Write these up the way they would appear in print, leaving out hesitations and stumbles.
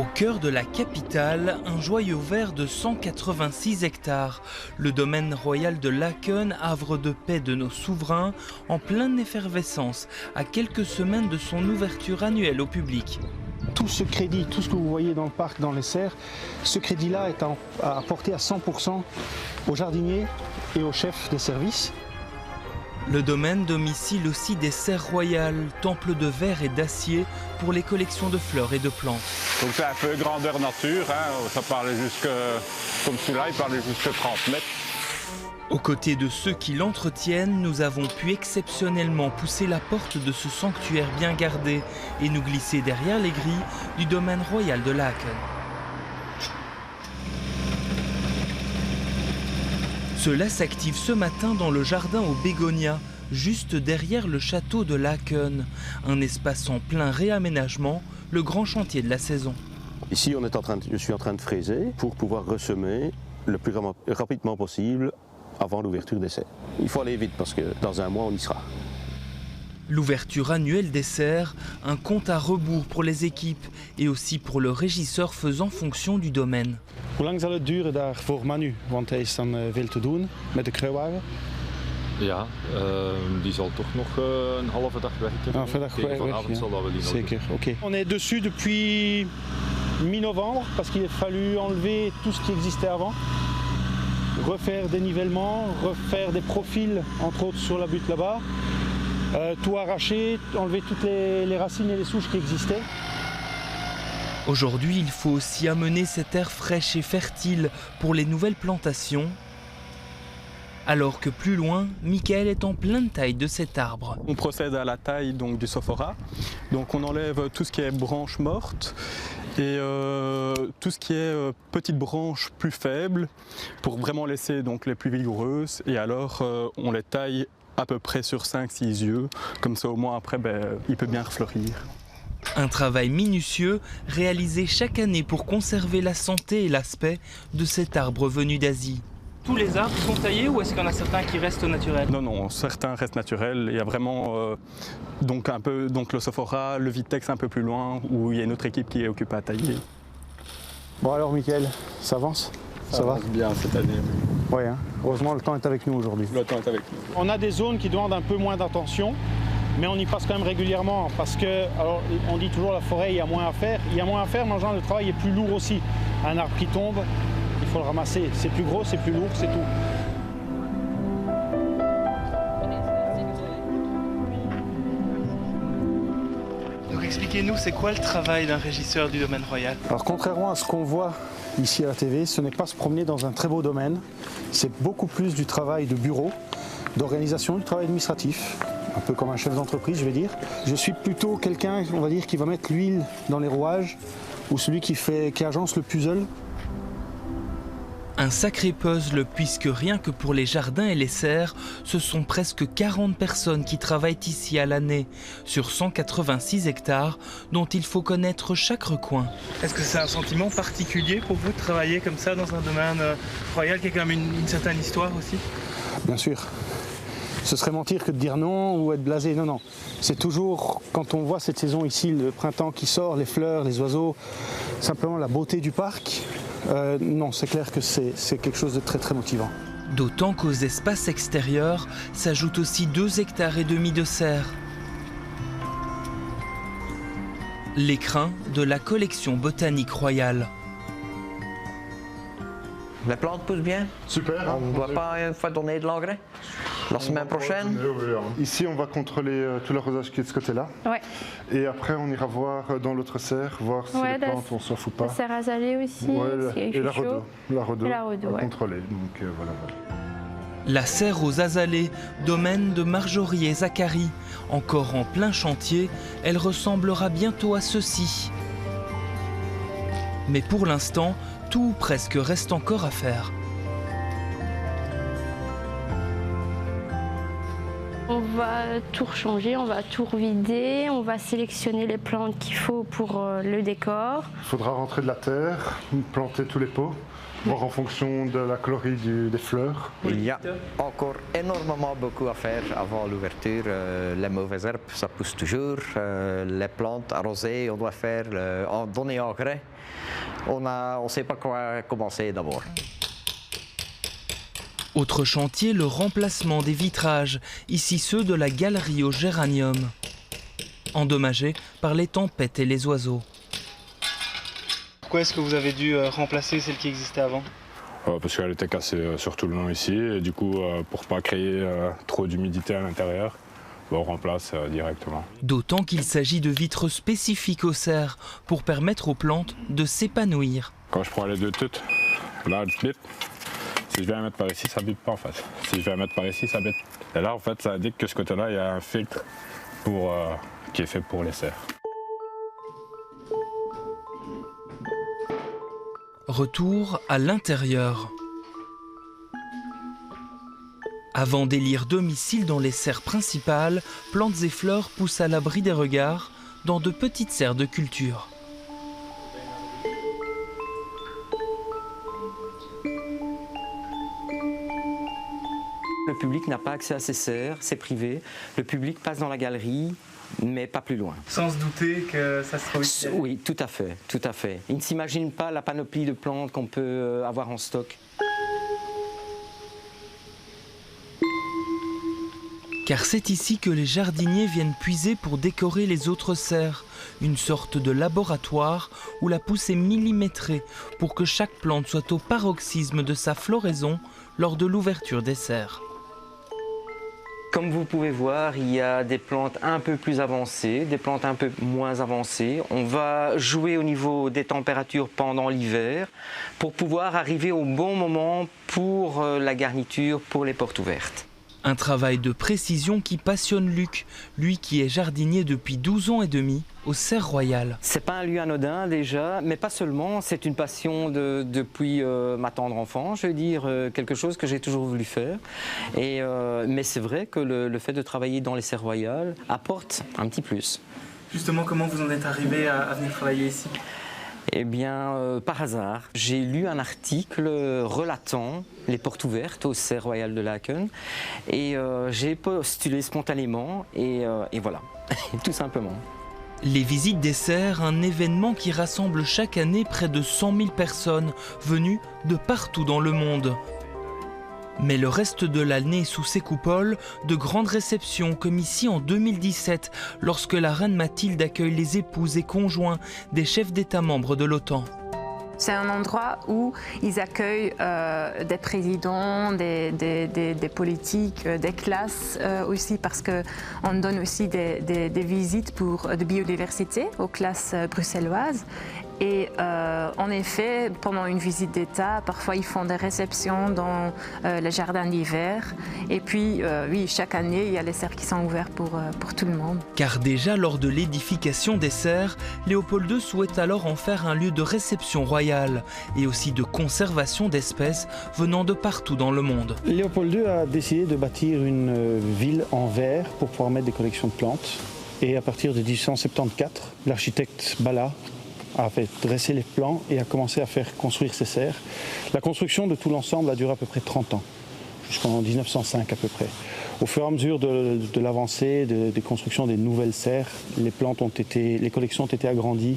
Au cœur de la capitale, un joyau vert de 186 hectares. Le domaine royal de Laken, havre de paix de nos souverains, en pleine effervescence, à quelques semaines de son ouverture annuelle au public. Tout ce crédit, tout ce que vous voyez dans le parc, dans les serres, ce crédit-là est apporté à 100% aux jardiniers et aux chefs des services. Le domaine domicile aussi des serres royales, temples de verre et d'acier pour les collections de fleurs et de plantes. Donc c'est un peu grandeur nature, hein. Ça parlait jusque, comme celui-là, il parlait jusque 30 mètres. Aux côtés de ceux qui l'entretiennent, nous avons pu exceptionnellement pousser la porte de ce sanctuaire bien gardé et nous glisser derrière les grilles du domaine royal de Laken. Cela s'active ce matin dans le jardin aux bégonias, juste derrière le château de Laken. Un espace en plein réaménagement, le grand chantier de la saison. Ici, je suis en train de fraiser pour pouvoir ressemer le plus rapidement possible avant l'ouverture des serres. Il faut aller vite parce que dans un mois, on y sera. L'ouverture annuelle des serres, un compte à rebours pour les équipes et aussi pour le régisseur faisant fonction du domaine. Hoe lang zal het duren daar voor Manu? Want hij is dan veel te doen met de kruiwagen. Ja, die zal toch nog een halve dag werken. Tegen vanavond zal dat wel in orde. Zeker, oké. On est dessus depuis mi-novembre parce qu'il a fallu enlever tout ce qui existait avant. Refaire des nivellements, refaire des profils, entre autres sur la butte là-bas. Tout arracher, enlever toutes les racines et les souches qui existaient. Aujourd'hui, il faut aussi amener cette terre fraîche et fertile pour les nouvelles plantations. Alors que plus loin, Michael est en pleine taille de cet arbre. On procède à la taille donc, du sophora. Donc on enlève tout ce qui est branches mortes et tout ce qui est petites branches plus faibles pour vraiment laisser donc, les plus vigoureuses. Et alors on les taille à peu près sur 5-6 yeux. Comme ça au moins après il peut bien refleurir. Un travail minutieux réalisé chaque année pour conserver la santé et l'aspect de cet arbre venu d'Asie. Tous les arbres sont taillés ou est-ce qu'il y en a certains qui restent naturels? Non, certains restent naturels. Il y a vraiment donc le sophora, le vitex un peu plus loin où il y a une autre équipe qui est occupée à tailler. Bon alors Michael, ça avance? Ça va bien cette année. Oui, hein. Heureusement le temps est avec nous aujourd'hui. Le temps est avec nous. On a des zones qui demandent un peu moins d'attention, mais on y passe quand même régulièrement parce que, alors on dit toujours la forêt, il y a moins à faire. Il y a moins à faire, mais en général le travail est plus lourd aussi. Un arbre qui tombe, il faut le ramasser. C'est plus gros, c'est plus lourd, c'est tout. Donc expliquez-nous, c'est quoi le travail d'un régisseur du domaine royal? Alors contrairement à ce qu'on voit ici à la TV, ce n'est pas se promener dans un très beau domaine. C'est beaucoup plus du travail de bureau, d'organisation, du travail administratif. Un peu comme un chef d'entreprise, je vais dire. Je suis plutôt quelqu'un, on va dire, qui va mettre l'huile dans les rouages ou celui qui agence le puzzle. Un sacré puzzle puisque rien que pour les jardins et les serres, ce sont presque 40 personnes qui travaillent ici à l'année, sur 186 hectares dont il faut connaître chaque recoin. Est-ce que c'est un sentiment particulier pour vous de travailler comme ça dans un domaine royal qui a quand même une certaine histoire aussi? Bien sûr. Ce serait mentir que de dire non ou être blasé. Non. C'est toujours, quand on voit cette saison ici, le printemps qui sort, les fleurs, les oiseaux, simplement la beauté du parc. Non, c'est clair que c'est quelque chose de très très motivant. D'autant qu'aux espaces extérieurs s'ajoutent aussi 2,5 hectares de serres. L'écrin de la collection botanique royale. Les plantes poussent bien? Super. On ne doit pas une fois donner de l'engrais? La semaine prochaine? Ici, on va contrôler tout l'arrosage qui est de ce côté-là. Ouais. Et après, on ira voir dans l'autre serre, voir si les plantes, on s'en fout pas. La serre azalée aussi. Et la rhodo. La rhodo, ouais. contrôler. Donc voilà. La serre aux azalées, domaine de Marjorie et Zacharie. Encore en plein chantier, elle ressemblera bientôt à ceci. Mais pour l'instant, tout ou presque reste encore à faire. On on va tout rechanger, on va tout revider, on va sélectionner les plantes qu'il faut pour le décor. Il faudra rentrer de la terre, planter tous les pots, voir en fonction de la colorie des fleurs. Il y a encore énormément beaucoup à faire avant l'ouverture. Les mauvaises herbes, ça pousse toujours. Les plantes arrosées, on doit faire, donner engrais. On ne sait pas quoi commencer d'abord. Autre chantier, le remplacement des vitrages, ici ceux de la galerie au géranium, endommagés par les tempêtes et les oiseaux. Pourquoi est-ce que vous avez dû remplacer celle qui existait avant ? Parce qu'elle était cassée sur tout le long ici, et du coup, pour ne pas créer trop d'humidité à l'intérieur, on remplace directement. D'autant qu'il s'agit de vitres spécifiques aux serres pour permettre aux plantes de s'épanouir. Quand je prends les deux tutes, là, elle bip. Si je viens la mettre par ici, ça bip pas en fait. Si je viens la mettre par ici, ça bip. Et là, en fait, ça indique que ce côté-là, il y a un filtre qui est fait pour les serres. Retour à l'intérieur. Avant d'élire domicile dans les serres principales, plantes et fleurs poussent à l'abri des regards dans de petites serres de culture. Le public n'a pas accès à ces serres, c'est privé. Le public passe dans la galerie, mais pas plus loin. Sans se douter que ça se trouve ici. Oui, tout à fait, tout à fait. Il ne s'imagine pas la panoplie de plantes qu'on peut avoir en stock. Car c'est ici que les jardiniers viennent puiser pour décorer les autres serres, une sorte de laboratoire où la pousse est millimétrée pour que chaque plante soit au paroxysme de sa floraison lors de l'ouverture des serres. Comme vous pouvez voir, il y a des plantes un peu plus avancées, des plantes un peu moins avancées. On va jouer au niveau des températures pendant l'hiver pour pouvoir arriver au bon moment pour la garniture, pour les portes ouvertes. Un travail de précision qui passionne Luc, lui qui est jardinier depuis 12 ans et demi aux Serres Royales. C'est pas un lieu anodin déjà, mais pas seulement, c'est une passion depuis ma tendre enfance, je veux dire, quelque chose que j'ai toujours voulu faire. Mais c'est vrai que le fait de travailler dans les Serres Royales apporte un petit plus. Justement, comment vous en êtes arrivé à venir travailler ici ? Eh bien, par hasard, j'ai lu un article relatant les portes ouvertes aux Serres Royales de Laken et j'ai postulé spontanément et voilà, tout simplement. Les visites des serres, un événement qui rassemble chaque année près de 100 000 personnes venues de partout dans le monde. Mais le reste de l'année sous ces coupoles, de grandes réceptions comme ici en 2017, lorsque la reine Mathilde accueille les épouses et conjoints des chefs d'État membres de l'OTAN. C'est un endroit où ils accueillent des présidents, des politiques, des classes aussi, parce qu'on donne aussi des visites de biodiversité aux classes bruxelloises. Et en effet, pendant une visite d'État, parfois ils font des réceptions dans les jardins d'hiver. Et puis, oui, chaque année, il y a les serres qui sont ouvertes pour tout le monde. Car déjà lors de l'édification des serres, Léopold II souhaite alors en faire un lieu de réception royale et aussi de conservation d'espèces venant de partout dans le monde. Léopold II a décidé de bâtir une ville en verre pour pouvoir mettre des collections de plantes. Et à partir de 1874, l'architecte Ballard a fait dresser les plans et a commencé à faire construire ces serres. La construction de tout l'ensemble a duré à peu près 30 ans, jusqu'en 1905 à peu près. Au fur et à mesure de l'avancée des constructions des nouvelles serres, les collections ont été agrandies,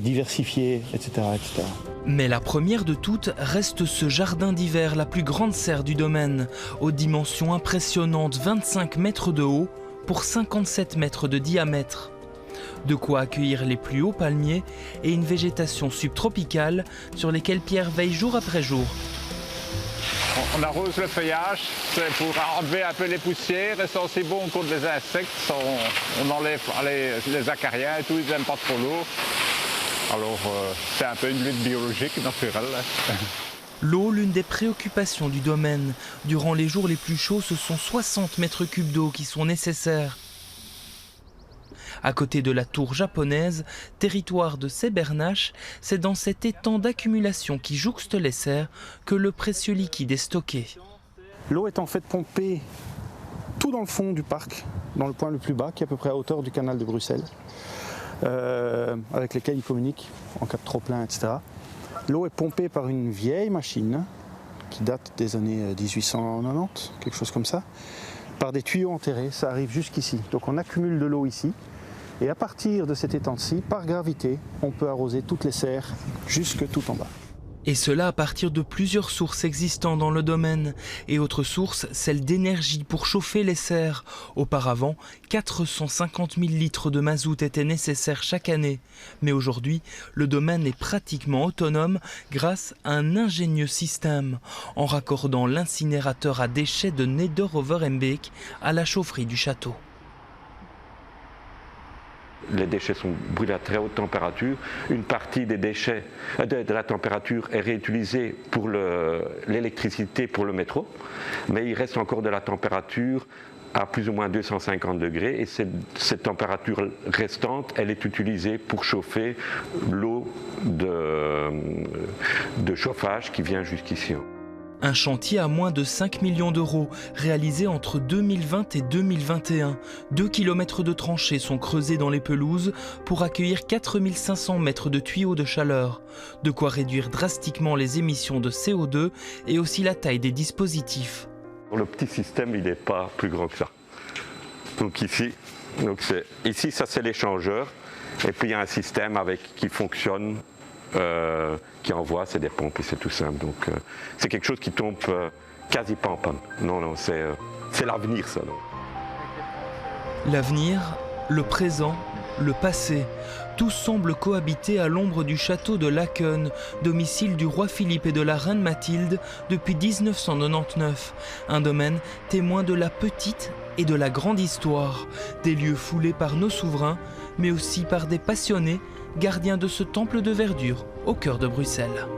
diversifiées, etc., etc. Mais la première de toutes reste ce jardin d'hiver, la plus grande serre du domaine, aux dimensions impressionnantes, 25 mètres de haut pour 57 mètres de diamètre. De quoi accueillir les plus hauts palmiers et une végétation subtropicale sur lesquelles Pierre veille jour après jour. On arrose le feuillage, c'est pour enlever un peu les poussières et c'est aussi bon contre les insectes. On enlève les acariens et tout, ils n'aiment pas trop l'eau. Alors c'est un peu une lutte biologique, naturelle. L'eau, l'une des préoccupations du domaine. Durant les jours les plus chauds, ce sont 60 mètres cubes d'eau qui sont nécessaires. À côté de la tour japonaise, territoire de Sébernache, c'est dans cet étang d'accumulation qui jouxte les serres que le précieux liquide est stocké. L'eau est en fait pompée tout dans le fond du parc, dans le point le plus bas, qui est à peu près à hauteur du canal de Bruxelles, avec lesquels ils communiquent en cas de trop-plein, etc. L'eau est pompée par une vieille machine qui date des années 1890, quelque chose comme ça, par des tuyaux enterrés, ça arrive jusqu'ici. Donc on accumule de l'eau ici, et à partir de cet étang-ci, par gravité, on peut arroser toutes les serres jusque tout en bas. Et cela à partir de plusieurs sources existant dans le domaine. Et autre source, celle d'énergie pour chauffer les serres. Auparavant, 450 000 litres de mazout étaient nécessaires chaque année. Mais aujourd'hui, le domaine est pratiquement autonome grâce à un ingénieux système, en raccordant l'incinérateur à déchets de Neder-over-Embeek à la chaufferie du château. Les déchets sont brûlés à très haute température. Une partie des déchets, de la température est réutilisée pour l'électricité pour le métro, mais il reste encore de la température à plus ou moins 250 degrés et cette température restante, elle est utilisée pour chauffer l'eau de chauffage qui vient jusqu'ici. Un chantier à moins de 5 millions d'euros, réalisé entre 2020 et 2021. 2 km de tranchées sont creusés dans les pelouses pour accueillir 4500 mètres de tuyaux de chaleur. De quoi réduire drastiquement les émissions de CO2 et aussi la taille des dispositifs. Le petit système, il n'est pas plus grand que ça. Donc ici ça c'est l'échangeur. Et puis il y a un système qui fonctionne. Qui envoie, c'est des pompes et c'est tout simple. Donc c'est quelque chose qui tombe quasi pas en panne. Non, c'est l'avenir ça. L'avenir, le présent, le passé, tout semble cohabiter à l'ombre du château de Laken, domicile du roi Philippe et de la reine Mathilde depuis 1999. Un domaine témoin de la petite et de la grande histoire, des lieux foulés par nos souverains, mais aussi par des passionnés gardiens de ce temple de verdure au cœur de Bruxelles.